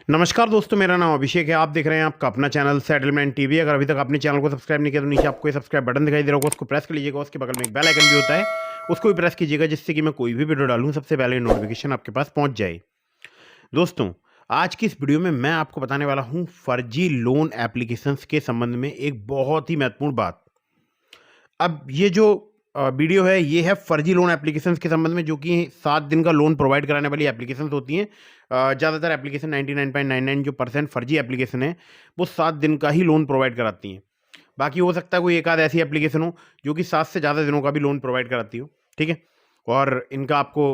नमस्कार दोस्तों, मेरा नाम अभिषेक है। आप देख रहे हैं आपका अपना चैनल सेटलमेंट टीवी। अगर अभी तक आपने चैनल को सब्सक्राइब नहीं किया तो नीचे आपको सब्सक्राइब बटन दिखाई दे रहा होगा, उसको प्रेस कर लीजिएगा। उसके बगल में एक बेल आइकन भी होता है, उसको भी प्रेस कीजिएगा, जिससे कि मैं कोई भी वीडियो डालूं सबसे पहले नोटिफिकेशन आपके पास पहुंच जाए। दोस्तों, आज की इस वीडियो में मैं आपको बताने वाला हूं फर्जी लोन एप्लीकेशंस के संबंध में एक बहुत ही महत्वपूर्ण बात। अब ये जो वीडियो है ये है फर्जी लोन एप्लीकेशंस के संबंध में, जो कि 7 दिन का लोन प्रोवाइड कराने वाली एप्लीकेशंस होती हैं। ज़्यादातर एप्लीकेशन 99.99 जो % फर्जी एप्लीकेशन है वो 7 दिन का ही लोन प्रोवाइड कराती हैं। बाकी हो सकता है कोई एक आध ऐसी एप्लीकेशन हो जो कि 7 से ज़्यादा दिनों का भी लोन प्रोवाइड कराती हो, ठीक है। और इनका आपको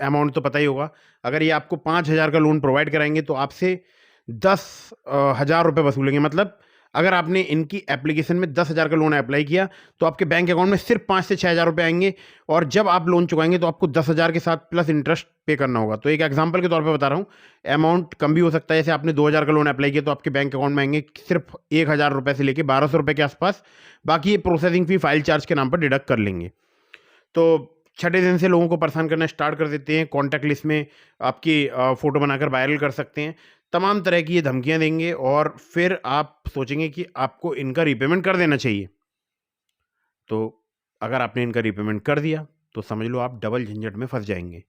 अमाउंट तो पता ही होगा। अगर ये आपको 5,000 का लोन प्रोवाइड कराएंगे तो आपसे 10,000 रुपये वसूलेंगे। मतलब अगर आपने इनकी एप्लीकेशन में 10,000 का लोन अप्लाई किया तो आपके बैंक अकाउंट में सिर्फ 5 से 6,000 रुपये आएंगे, और जब आप लोन चुकाएंगे तो आपको 10,000 के साथ प्लस इंटरेस्ट पे करना होगा। तो एक एग्जांपल के तौर पे बता रहा हूँ, अमाउंट कम भी हो सकता है। जैसे आपने 2,000 का लोन अप्लाई किया तो आपके बैंक अकाउंट में आएंगे सिर्फ 1,000 रुपये से लेकर 1,200 रुपये के आसपास। बाकी ये प्रोसेसिंग फी, फाइल चार्ज के नाम पर डिडक्ट कर लेंगे। तो छठे दिन से लोगों को परेशान करना स्टार्ट कर देते हैं। कॉन्टैक्ट लिस्ट में आपकी फ़ोटो बनाकर वायरल कर सकते हैं। तमाम तरह की ये धमकियाँ देंगे और फिर आप सोचेंगे कि आपको इनका रीपेमेंट कर देना चाहिए। तो अगर आपने इनका रीपेमेंट कर दिया तो समझ लो आप डबल झंझट में फंस जाएंगे।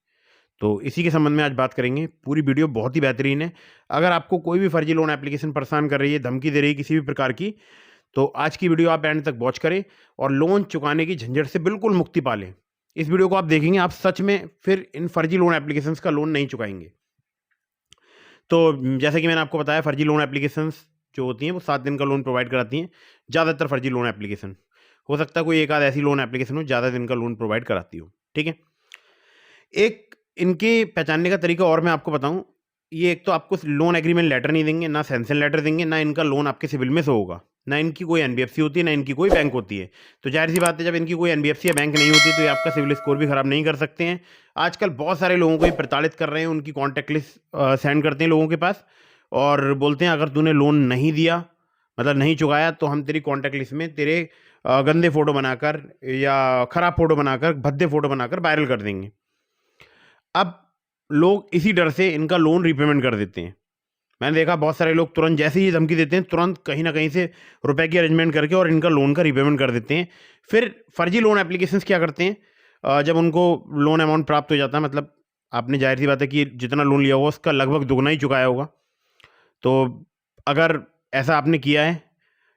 तो इसी के संबंध में आज बात करेंगे। पूरी वीडियो बहुत ही बेहतरीन है। अगर आपको कोई भी फर्जी लोन एप्लीकेशन परेशान कर रही है, धमकी दे रही है किसी भी प्रकार की, तो आज की वीडियो आप एंड तक वॉच करें और लोन चुकाने की झंझट से बिल्कुल मुक्ति पा लें। इस वीडियो को आप देखेंगे, आप सच में फिर इन फर्जी लोन एप्लीकेशंस का लोन नहीं चुकाएंगे। तो जैसे कि मैंने आपको बताया, फर्जी लोन एप्लीकेशंस जो होती हैं वो 7 दिन का लोन प्रोवाइड कराती हैं। ज़्यादातर फर्जी लोन एप्लीकेशन, हो सकता है कोई एक आध ऐसी लोन एप्लीकेशन हो ज़्यादा दिन का लोन प्रोवाइड कराती हो, ठीक है। एक इनके पहचानने का तरीका और मैं आपको बताऊं, ये एक तो आपको लोन एग्रीमेंट लेटर नहीं देंगे, ना सैंक्शन लेटर देंगे, ना इनका लोन आपके सिविल में शो होगा, ना इनकी कोई एनबीएफसी होती है, ना इनकी कोई बैंक होती है। तो जाहिर सी बात है, जब इनकी कोई एनबीएफसी या बैंक नहीं होती तो ये आपका सिविल स्कोर भी खराब नहीं कर सकते हैं। आजकल बहुत सारे लोगों को ये प्रताड़ित कर रहे हैं, उनकी कॉन्टैक्ट लिस्ट सेंड करते हैं लोगों के पास और बोलते हैं अगर तूने लोन नहीं दिया, मतलब नहीं चुकाया, तो हम तेरी कॉन्टैक्ट लिस्ट में तेरे गंदे फ़ोटो बनाकर या ख़राब फ़ोटो बनाकर, भद्दे फ़ोटो बनाकर वायरल कर देंगे। अब लोग इसी डर से इनका लोन रीपेमेंट कर देते हैं। मैंने देखा बहुत सारे लोग तुरंत जैसे ही धमकी देते हैं, तुरंत कहीं ना कहीं से रुपए की अरेंजमेंट करके और इनका लोन का रीपेमेंट कर देते हैं। फिर फर्जी लोन एप्लीकेशंस क्या करते हैं, जब उनको लोन अमाउंट प्राप्त हो जाता है, मतलब आपने जाहिर सी बात है कि जितना लोन लिया होगा उसका लगभग दुगना ही चुकाया होगा। तो अगर ऐसा आपने किया है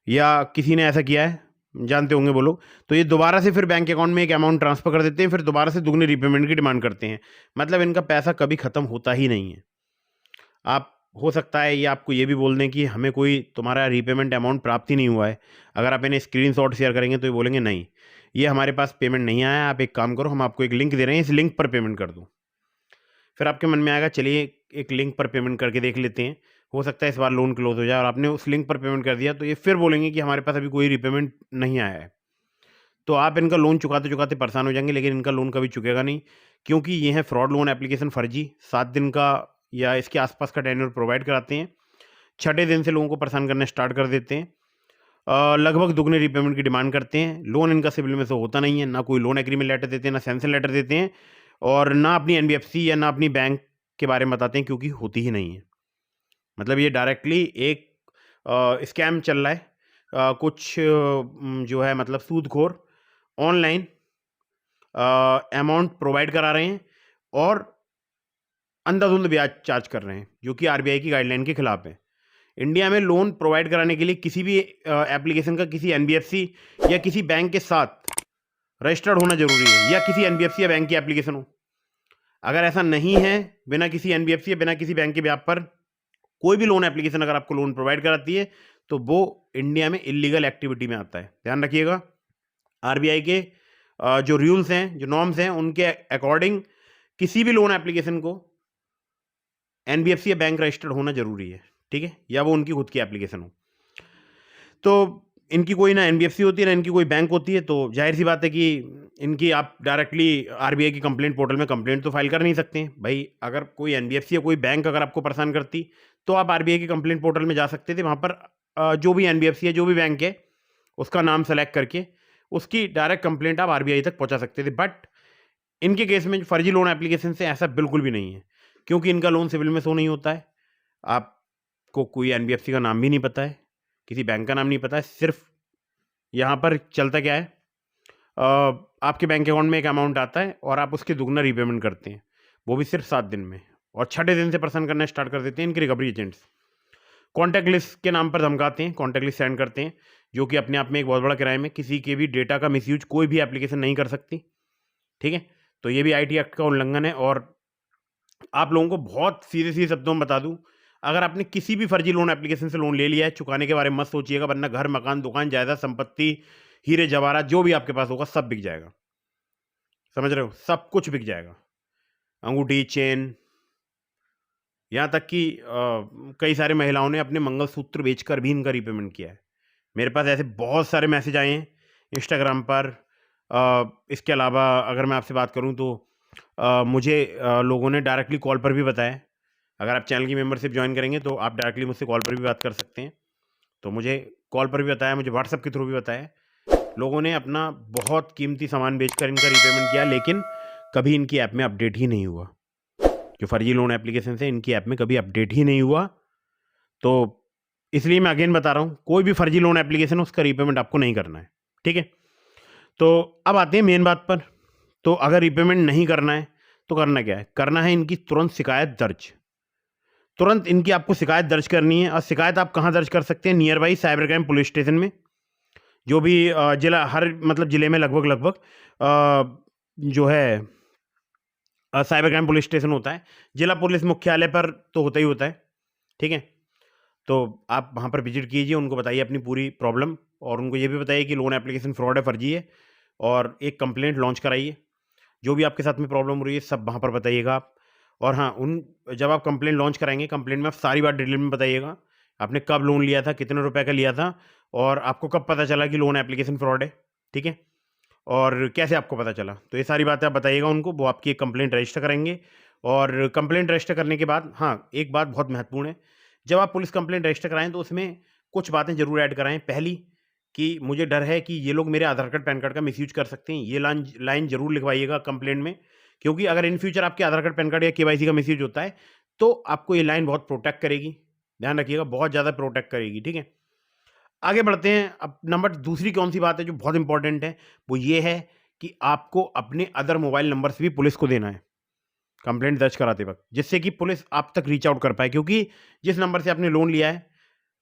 या किसी ने ऐसा किया है, जानते होंगे वो लोग, तो ये दोबारा से फिर बैंक अकाउंट में एक अमाउंट ट्रांसफ़र कर देते हैं, फिर दोबारा से दुगनी रीपेमेंट की डिमांड करते हैं। मतलब इनका पैसा कभी ख़त्म होता ही नहीं है। आप, हो सकता है ये आपको ये भी बोल दें कि हमें कोई तुम्हारा रीपेमेंट अमाउंट प्राप्त ही नहीं हुआ है। अगर आप इन्हें स्क्रीनशॉट शेयर करेंगे तो ये बोलेंगे नहीं, ये हमारे पास पेमेंट नहीं आया, आप एक काम करो, हम आपको एक लिंक दे रहे हैं, इस लिंक पर पेमेंट कर दो। फिर आपके मन में आएगा चलिए एक लिंक पर पेमेंट करके देख लेते हैं, हो सकता है इस बार लोन क्लोज हो जाए, और आपने उस लिंक पर पेमेंट कर दिया तो ये फिर बोलेंगे कि हमारे पास अभी कोई रीपेमेंट नहीं आया है। तो आप इनका लोन चुकाते चुकाते परेशान हो जाएंगे, लेकिन इनका लोन कभी चुकेगा नहीं, क्योंकि ये है फ्रॉड लोन एप्लीकेशन फर्जी। 7 दिन का या इसके आसपास का टेन्योर प्रोवाइड कराते हैं, छठे दिन से लोगों को परेशान करना स्टार्ट कर देते हैं, लगभग दुगने रीपेमेंट की डिमांड करते हैं। लोन इनका सिविल में से होता नहीं है, ना कोई लोन एग्रीमेंट लेटर देते हैं, ना सैंक्शन लेटर देते हैं, और ना अपनी एनबीएफसी या ना अपनी बैंक के बारे में बताते हैं, क्योंकि होती ही नहीं है। मतलब ये डायरेक्टली एक स्कैम चल रहा है। कुछ जो है मतलब सूदखोर ऑनलाइन अमाउंट प्रोवाइड करा रहे हैं और अंधाधुंध ब्याज चार्ज कर रहे हैं, जो कि आरबीआई की गाइडलाइन के खिलाफ है। इंडिया में लोन प्रोवाइड कराने के लिए किसी भी एप्लीकेशन का किसी एनबीएफसी या किसी बैंक के साथ रजिस्टर्ड होना जरूरी है, या किसी एनबीएफसी या बैंक की एप्लीकेशन हो। अगर ऐसा नहीं है, बिना किसी एनबीएफसी या बिना किसी बैंक के व्याप पर कोई भी लोन एप्लीकेशन अगर आपको लोन प्रोवाइड कराती है तो वो इंडिया में इलीगल एक्टिविटी में आता है। ध्यान रखिएगा, आरबीआई के जो रूल्स हैं, जो नॉर्म्स हैं, उनके अकॉर्डिंग किसी भी लोन एप्लीकेशन को एनबीएफसी या बैंक रजिस्टर्ड होना जरूरी है, ठीक है, या वो उनकी खुद की एप्लीकेशन हो। तो इनकी कोई ना एनबीएफसी होती है, ना इनकी कोई बैंक होती है, तो जाहिर सी बात है कि इनकी आप डायरेक्टली आरबीआई की कंप्लेंट पोर्टल में कंप्लेंट तो फाइल कर नहीं सकते हैं भाई। अगर कोई एनबीएफसी या कोई बैंक अगर आपको परेशान करती तो आप आरबीआई की कंप्लेंट पोर्टल में जा सकते थे, वहाँ पर जो भी एनबीएफसी है, जो भी बैंक है, उसका नाम सेलेक्ट करके उसकी डायरेक्ट कंप्लेंट आप आरबीआई तक पहुँचा सकते थे। बट इनके केस में फर्जी लोन एप्लीकेशन से ऐसा बिल्कुल भी नहीं है, क्योंकि इनका लोन सिविल में शो नहीं होता है। आप आपको कोई एनबीएफसी का नाम भी नहीं पता है, किसी बैंक का नाम नहीं पता है, सिर्फ यहाँ पर चलता क्या है, आपके बैंक अकाउंट में एक अमाउंट आता है और आप उसके दुगना रीपेमेंट करते हैं, वो भी सिर्फ 7 दिन में, और छठे दिन से परेशान करना स्टार्ट कर देते हैं इनके रिकवरी एजेंट्स। कॉन्टैक्ट लिस्ट के नाम पर धमकाते हैं, कॉन्टैक्ट लिस्ट सेंड करते हैं, जो कि अपने आप में एक बहुत बड़ा क्राइम है। किसी के भी डेटा का मिसयूज कोई भी एप्लीकेशन नहीं कर सकती, ठीक है। तो ये भी आईटी एक्ट का उल्लंघन है। और आप लोगों को बहुत सीधे सीधे शब्दों में बता दूं, अगर आपने किसी भी फर्जी लोन एप्लीकेशन से लोन ले लिया है, चुकाने के बारे में मत सोचिएगा, वरना घर, मकान, दुकान, जायदाद, संपत्ति, हीरे जवाहरात जो भी आपके पास होगा सब बिक जाएगा। समझ रहे हो, सब कुछ बिक जाएगा, अंगूठी, चेन, यहाँ तक कि कई सारे महिलाओं ने अपने मंगलसूत्र बेचकर भी इनका रीपेमेंट किया है। मेरे पास ऐसे बहुत सारे मैसेज आए हैं इंस्टाग्राम पर। इसके अलावा अगर मैं आपसे बात करूं तो मुझे लोगों ने डायरेक्टली कॉल पर भी बताया। अगर आप चैनल की मेंबरशिप ज्वाइन करेंगे तो आप डायरेक्टली मुझसे कॉल पर भी बात कर सकते हैं। तो मुझे कॉल पर भी बताया, मुझे व्हाट्सएप के थ्रू भी बताया, लोगों ने अपना बहुत कीमती सामान बेचकर इनका रीपेमेंट किया, लेकिन कभी इनकी ऐप में अपडेट ही नहीं हुआ। जो फर्जी लोन एप्लीकेशन है इनकी ऐप में कभी अपडेट ही नहीं हुआ। तो इसलिए मैं अगेन बता रहा हूँ, कोई भी फर्जी लोन एप्लीकेशन है उसका रीपेमेंट आपको नहीं करना है, ठीक है। तो अब आते हैं मेन बात पर। तो अगर रीपेमेंट नहीं करना है तो करना क्या है, करना है इनकी तुरंत शिकायत दर्ज। तुरंत इनकी आपको शिकायत दर्ज करनी है। और शिकायत आप कहाँ दर्ज कर सकते हैं, near by cyber crime police station में, जो भी जिला, हर मतलब ज़िले में लगभग जो है साइबर क्राइम पुलिस स्टेशन होता है। जिला पुलिस मुख्यालय पर तो होता ही होता है, ठीक है। तो आप वहाँ पर विजिट कीजिए, उनको बताइए अपनी पूरी प्रॉब्लम, और उनको ये भी बताइए कि लोन एप्लीकेशन फ्रॉड है, फर्जी है, और एक कंप्लेंट लॉन्च कराइए। जो भी आपके साथ में प्रॉब्लम हो रही है सब वहाँ पर बताइएगा आप। और हाँ, जब आप कंप्लेंट लॉन्च कराएंगे, कंप्लेंट में आप सारी बात डिटेल में बताइएगा। आपने कब लोन लिया था, कितने रुपए का लिया था, और आपको कब पता चला कि लोन एप्लीकेशन फ्रॉड है, ठीक है, और कैसे आपको पता चला। तो ये सारी बातें आप बताइएगा उनको, वो आपकी एक कंप्लेंट रजिस्टर करेंगे। और कंप्लेंट रजिस्टर करने के बाद, हाँ, एक बात बहुत महत्वपूर्ण है, जब आप पुलिस कंप्लेंट रजिस्टर कराएं तो उसमें कुछ बातें जरूर ऐड कराएं। पहली, कि मुझे डर है कि ये लोग मेरे आधार कार्ड, पैन कार्ड का मिसयूज कर सकते हैं। ये लाइन जरूर लिखवाइएगा कंप्लेंट में, क्योंकि अगर इन फ्यूचर आपके आधार कार्ड, पैन कार्ड या केवाईसी का मिसयूज होता है तो आपको ये लाइन बहुत प्रोटेक्ट करेगी। ध्यान रखिएगा, बहुत ज़्यादा प्रोटेक्ट करेगी, ठीक है। आगे बढ़ते हैं। अब नंबर दूसरी कौन सी बात है जो बहुत इंपॉर्टेंट है, वो ये है कि आपको अपने अदर मोबाइल नंबर से भी पुलिस को देना है कंप्लेंट दर्ज कराते वक्त, जिससे कि पुलिस आप तक रीच आउट कर पाए। क्योंकि जिस नंबर से आपने लोन लिया है,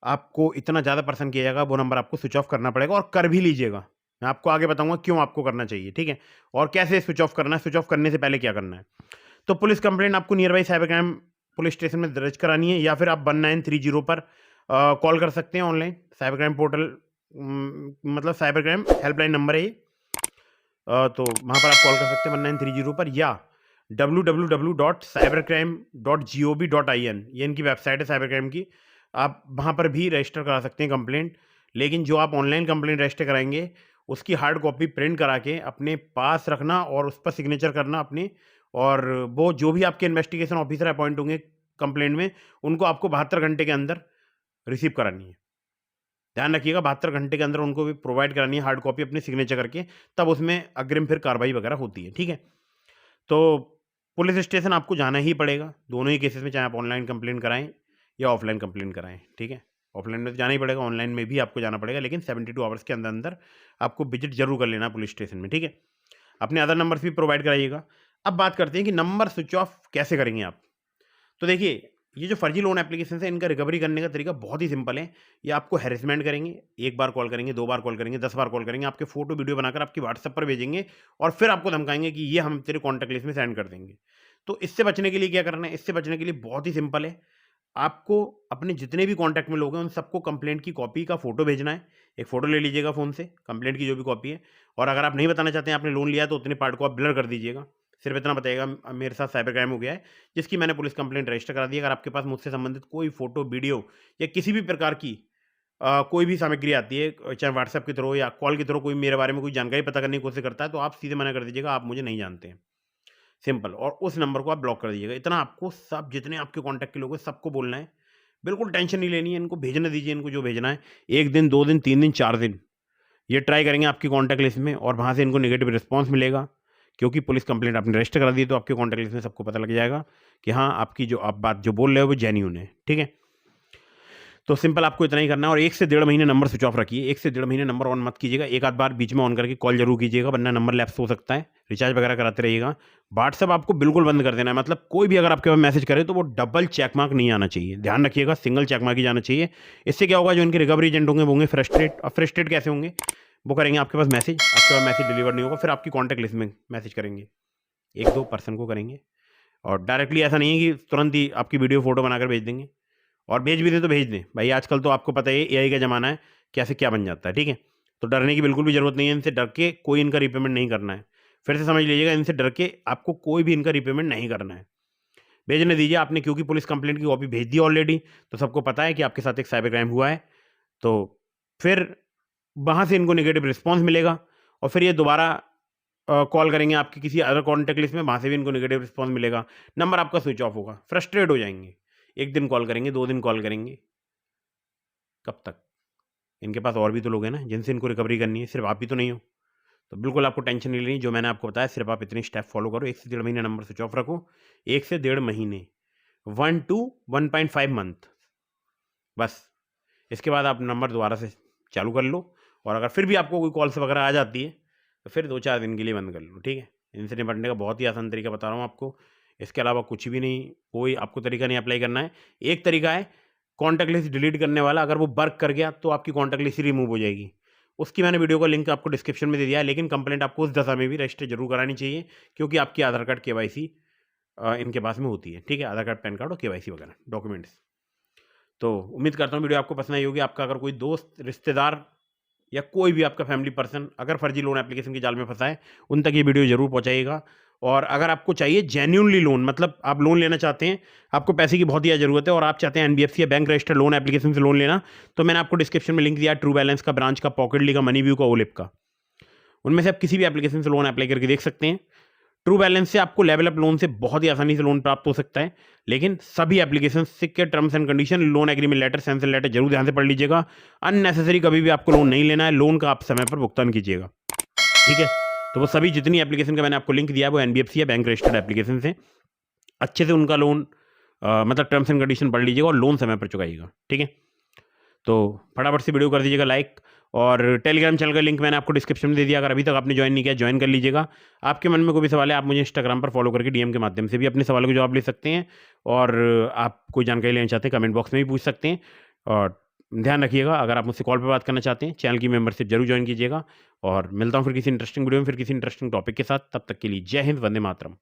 आपको इतना ज़्यादा परेशान किया जाएगा, वो नंबर आपको स्विच ऑफ करना पड़ेगा, और कर भी लीजिएगा। मैं आपको आगे बताऊंगा क्यों आपको करना चाहिए, ठीक है, और कैसे स्विच ऑफ करना है, स्विच ऑफ करने से पहले क्या करना है। तो पुलिस कंप्लेंट आपको near by cyber crime police station में दर्ज करानी है, या फिर आप 1930 पर कॉल कर सकते हैं ऑनलाइन। साइबर क्राइम पोर्टल, मतलब साइबर क्राइम हेल्पलाइन नंबर है ये। तो वहाँ पर आप कॉल कर सकते हैं 1930 पर, या www.cybercrime.gov.in, ये इनकी वेबसाइट है साइबर क्राइम की। आप वहाँ पर भी रजिस्टर करा सकते हैं कंप्लेंट। लेकिन जो आप ऑनलाइन कंप्लेंट रजिस्टर कराएंगे, उसकी हार्ड कॉपी प्रिंट करा के अपने पास रखना, और उस पर सिग्नेचर करना अपने। और वो जो भी आपके इन्वेस्टिगेशन ऑफिसर अपॉइंट होंगे कंप्लेंट में, उनको आपको 72 घंटे के अंदर रिसीव करानी है। ध्यान रखिएगा, 72 घंटे के अंदर उनको भी प्रोवाइड करानी है हार्ड कॉपी अपने सिग्नेचर करके, तब उसमें अग्रिम फिर कार्रवाई वगैरह होती है, ठीक है। तो पुलिस स्टेशन आपको जाना ही पड़ेगा दोनों ही केसेस में, चाहे आप ऑनलाइन कंप्लेंट कराएं या ऑफलाइन कंप्लेंट कराएं, ठीक है। ऑफलाइन में तो जाना ही पड़ेगा, ऑनलाइन में भी आपको जाना पड़ेगा, लेकिन 72 आवर्स के अंदर अंदर आपको विजिट जरूर कर लेना पुलिस स्टेशन में, ठीक है। अपने अदर नंबर भी प्रोवाइड कराइएगा। अब बात करते हैं कि नंबर स्विच ऑफ कैसे करेंगे आप। तो देखिए, ये जो फर्जी लोन एप्लीकेशन है, इनका रिकवरी करने का तरीका बहुत ही सिंपल है। ये आपको हैरेसमेंट करेंगे, 1 बार कॉल करेंगे, 2 बार कॉल करेंगे, 10 बार कॉल करेंगे, आपके फोटो वीडियो बनाकर आपकी व्हाट्सएप पर भेजेंगे, और फिर आपको धमकाएंगे कि ये हम तेरे कॉन्टैक्ट लिस्ट में सेंड कर देंगे। तो इससे बचने के लिए क्या करना है, इससे बचने के लिए बहुत ही सिंपल है। आपको अपने जितने भी कॉन्टैक्ट में लोग हैं उन सबको कंप्लेंट की कॉपी का फोटो भेजना है। एक फोटो ले लीजिएगा फ़ोन से, कंप्लेंट की जो भी कॉपी है। और अगर आप नहीं बताना चाहते हैं आपने लोन लिया, तो उतने पार्ट को आप ब्लर कर दीजिएगा। सिर्फ इतना बताइएगा, मेरे साथ साइबर क्राइम हो गया है, जिसकी मैंने पुलिस कंप्लेंट रजिस्टर करा दी है। अगर आपके पास मुझसे संबंधित कोई फोटो, वीडियो या किसी भी प्रकार की कोई भी सामग्री आती है, चाहे व्हाट्सएप के थ्रू या कॉल के थ्रू, कोई मेरे बारे में कोई जानकारी पता करने की कोशिश करता है, तो आप सीधे मना कर दीजिएगा, आप मुझे नहीं जानते हैं, सिंपल। और उस नंबर को आप ब्लॉक कर दीजिएगा। इतना आपको सब जितने आपके कॉन्टैक्ट के लोग हैं सबको बोलना है। बिल्कुल टेंशन नहीं लेनी है, इनको भेजने दीजिए, इनको जो भेजना है। 1 दिन, 2 दिन, 3 दिन, 4 दिन ये ट्राई करेंगे आपकी कॉन्टैक्ट लिस्ट में, और वहाँ से इनको नेगेटिव रिस्पॉन्स मिलेगा, क्योंकि पुलिस कंप्लेंट आपने रजिस्टर करा दी, तो आपके कॉन्टैक्ट लिस्ट में सबको पता लग जाएगा कि हाँ, आपकी जो आप बात जो बोल रहे हो वो जेन्युइन है, ठीक है। तो सिंपल आपको इतना ही करना है और 1 से 1.5 महीने नंबर स्विच ऑफ रखिए। 1 से 1.5 महीने नंबर ऑन मत कीजिएगा। एक आध बार बीच में ऑन करके कॉल जरूर कीजिएगा, वरना नंबर लैप्स हो सकता है। रिचार्ज वगैरह कराते रहिएगा। व्हाट्सएप आपको बिल्कुल बंद कर देना है, मतलब कोई भी अगर आपके पास मैसेज करे तो वो डबल चेक मार्क नहीं आना चाहिए, ध्यान रखिएगा, सिंगल चेक मार्क ही जाना चाहिए। इससे क्या होगा, जो इनके रिकवरी एजेंट होंगे वो होंगे फ्रस्ट्रेट। और फ्रस्ट्रेट कैसे होंगे, वो करेंगे आपके पास मैसेज, आपके पास मैसेज डिलीवर नहीं होगा, फिर आपकी कॉन्टैक्ट लिस्ट में मैसेज करेंगे, 1-2 पर्सन को करेंगे। और डायरेक्टली ऐसा नहीं है कि तुरंत ही आपकी वीडियो फोटो बनाकर भेज देंगे, और भेज भी दें तो भेज दें भाई, आजकल तो आपको पता है एआई का ज़माना है, कैसे क्या बन जाता है, ठीक है। तो डरने की बिल्कुल भी ज़रूरत नहीं है, इनसे डर के कोई इनका रीपेमेंट नहीं करना है। फिर से समझ लीजिएगा, इनसे डर के आपको कोई भी इनका रीपेमेंट नहीं करना है। भेजने दीजिए आपने, क्योंकि पुलिस कंप्लेंट की कॉपी भेज दी ऑलरेडी, तो सबको पता है कि आपके साथ एक साइबर क्राइम हुआ है। तो फिर वहाँ से इनको नेगेटिव रिस्पॉन्स मिलेगा, और फिर ये दोबारा कॉल करेंगे आपकी किसी अदर कॉन्टैक्ट लिस्ट में, वहाँ से भी इनको नेगेटिव रिस्पॉन्स मिलेगा, नंबर आपका स्विच ऑफ होगा, फ्रस्ट्रेट हो जाएंगे। 1 दिन कॉल करेंगे, 2 दिन कॉल करेंगे, कब तक? इनके पास और भी तो लोग हैं ना जिनसे इनको रिकवरी करनी है, सिर्फ आप ही तो नहीं हो। तो बिल्कुल आपको टेंशन नहीं लेनी, जो मैंने आपको बताया सिर्फ आप इतने स्टेप फॉलो करो। 1 से 1.5 महीने नंबर स्विच ऑफ रखो, 1 से 1.5 महीने, 1 to 1.5 मंथ, बस। इसके बाद आप नंबर दोबारा से चालू कर लो, और अगर फिर भी आपको कोई कॉल्स वगैरह आ जाती है तो फिर 2-4 दिन के लिए बंद कर लो, ठीक है। इनसे निपटने का बहुत ही आसान तरीका बता रहा हूँ आपको, इसके अलावा कुछ भी नहीं, कोई आपको तरीका नहीं अप्लाई करना है। एक तरीका है कॉन्टैक्ट लिस्ट डिलीट करने वाला, अगर वो वर्क कर गया तो आपकी कॉन्टैक्ट लिस्ट रिमूव हो जाएगी। उसकी मैंने वीडियो का लिंक आपको डिस्क्रिप्शन में दे दिया है, लेकिन कंप्लेंट आपको उस दशा में भी रजिस्टर जरूर करानी चाहिए, क्योंकि आपकी आधार कार्ड केवाईसी इनके पास में होती है, ठीक है, आधार कार्ड, पैन कार्ड और केवाईसी वगैरह डॉक्यूमेंट्स। तो उम्मीद करता हूँ वीडियो आपको पसंद आई होगी। आपका अगर कोई दोस्त, रिश्तेदार या कोई भी आपका फैमिली पर्सन अगर फर्जी लोन एप्लीकेशन के जाल में फंसा है, उन तक ये वीडियो जरूर पहुंचाइएगा। और अगर आपको चाहिए जेन्युइनली लोन, मतलब आप लोन लेना चाहते हैं, आपको पैसे की बहुत ही ज़रूरत है और आप चाहते हैं एनबीएफसी या बैंक रजिस्टर्ड लोन एप्लीकेशन से लोन लेना, तो मैंने आपको डिस्क्रिप्शन में लिंक दिया, ट्रू बैलेंस का, ब्रांच का, पॉकेटली का, मनी व्यू का, ओलिप का। उनमें से आप किसी भी एप्लीकेशन से लोन अप्लाई करके देख सकते हैं। ट्रू बैलेंस से आपको लेवल अप लोन से बहुत ही आसानी से लोन प्राप्त हो सकता है, लेकिन सभी एप्लीकेशन के terms and condition, loan agreement letter, sanction letter जरूर ध्यान से पढ़ लीजिएगा। अननेसेसरी कभी भी आपको लोन नहीं लेना है, लोन का आप समय पर भुगतान कीजिएगा, ठीक है। तो वो सभी जितनी एप्लीकेशन का मैंने आपको लिंक दिया है, वो एनबीएफसी या बैंक रजिस्टर्ड एप्लीकेशन से, अच्छे से उनका लोन मतलब टर्म्स एंड कंडीशन पढ़ लीजिएगा और लोन समय पर चुकाइएगा, ठीक है। तो फटाफट से वीडियो कर दीजिएगा लाइक, और टेलीग्राम चैनल का लिंक मैंने आपको डिस्क्रिप्शन में दे दिया, अगर अभी तक आपने ज्वाइन नहीं किया ज्वाइन कर लीजिएगा। आपके मन में कोई भी सवाल है, आप मुझे इंस्टाग्राम पर फॉलो करके डीएम के माध्यम से भी अपने सवालों के जवाब ले सकते हैं, और आप कोई जानकारी लेना चाहते हैं कमेंट बॉक्स में भी पूछ सकते हैं। और ध्यान रखिएगा, अगर आप मुझसे कॉल पर बात करना चाहते हैं, चैनल की मेंबरशिप जरूर ज्वाइन कीजिएगा। और मिलता हूँ फिर किसी इंटरेस्टिंग वीडियो में, फिर किसी इंटरेस्टिंग टॉपिक के साथ। तब तक के लिए जय हिंद, वंदे मातरम।